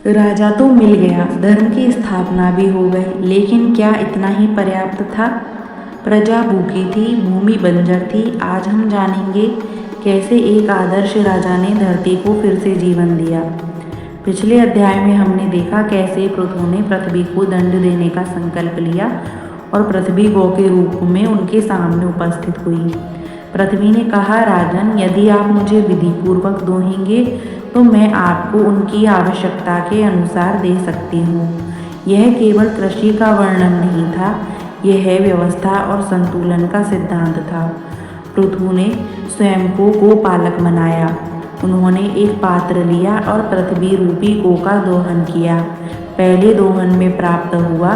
राजा तो मिल गया, धर्म की स्थापना भी हो गई, लेकिन क्या इतना ही पर्याप्त था? प्रजा भूखी थी, भूमि बंजर थी। आज हम जानेंगे कैसे एक आदर्श राजा ने धरती को फिर से जीवन दिया। पिछले अध्याय में हमने देखा कैसे पृथु ने पृथ्वी को दंड देने का संकल्प लिया और पृथ्वी गौ के रूप में उनके सामने उपस्थित हुई। पृथ्वी ने कहा, राजन, यदि आप मुझे विधिपूर्वक दोहेंगे तो मैं आपको उनकी आवश्यकता के अनुसार दे सकती हूँ। यह केवल कृषि का वर्णन नहीं था, यह व्यवस्था और संतुलन का सिद्धांत था। पृथु ने स्वयं को गोपालक बनाया। उन्होंने एक पात्र लिया और पृथ्वी रूपी गो का दोहन किया। पहले दोहन में प्राप्त हुआ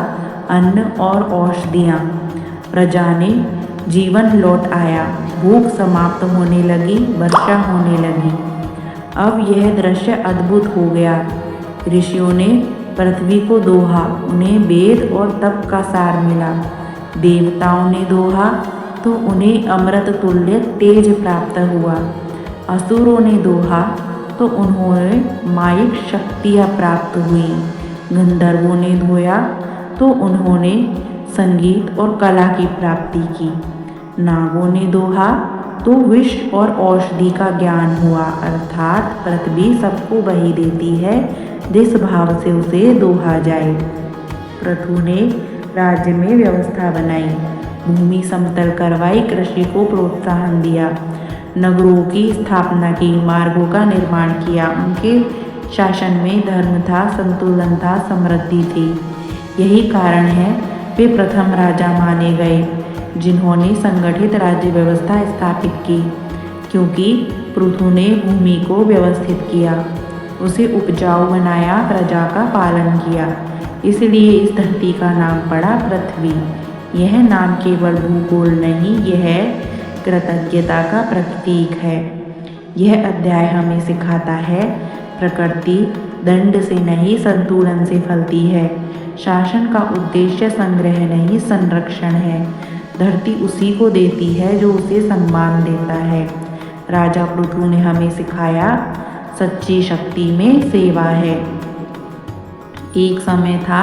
अन्न और औषधियाँ। प्रजा ने जीवन लौट आया, भूख समाप्त होने लगी, वर्षा होने लगी। अब यह दृश्य अद्भुत हो गया। ऋषियों ने पृथ्वी को दोहा, उन्हें वेद और तप का सार मिला। देवताओं ने दोहा तो उन्हें अमृत तुल्य तेज प्राप्त हुआ। असुरों ने दोहा तो उन्हें मायिक शक्तियाँ प्राप्त हुई। गंधर्वों ने धोया तो उन्होंने संगीत और कला की प्राप्ति की। नागों ने दोहा तो विष और औषधि का ज्ञान हुआ। अर्थात पृथ्वी सबको वही देती है जिस भाव से उसे दोहा जाए। पृथु ने राज्य में व्यवस्था बनाई, भूमि समतल करवाई, कृषि को प्रोत्साहन दिया, नगरों की स्थापना की, मार्गों का निर्माण किया। उनके शासन में धर्म था, संतुलन था, समृद्धि थी। यही कारण है वे प्रथम राजा माने गए जिन्होंने संगठित राज्य व्यवस्था स्थापित की, क्योंकि पृथु ने भूमि को व्यवस्थित किया, उसे उपजाऊ बनाया, प्रजा का पालन किया। इसलिए इस धरती का नाम पड़ा पृथ्वी। यह नाम केवल भूगोल नहीं, यह कृतज्ञता का प्रतीक है। यह अध्याय हमें सिखाता है, प्रकृति दंड से नहीं, संतुलन से फलती है। शासन का उद्देश्य संग्रह नहीं, संरक्षण है। धरती उसी को देती है जो उसे सम्मान देता है। राजा पृथु ने हमें सिखाया, सच्ची शक्ति में सेवा है। एक समय था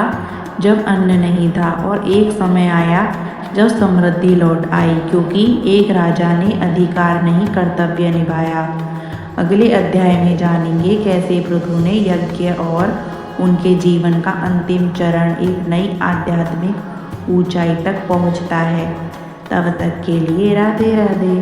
जब अन्न नहीं था और एक समय आया जब समृद्धि लौट आई, क्योंकि एक राजा ने अधिकार नहीं, कर्तव्य निभाया। अगले अध्याय में जानेंगे कैसे पृथु ने यज्ञ और उनके जीवन का अंतिम चरण एक नई आध्यात्मिक ऊंचाई तक पहुंचता है। तब तक के लिए राधे राधे।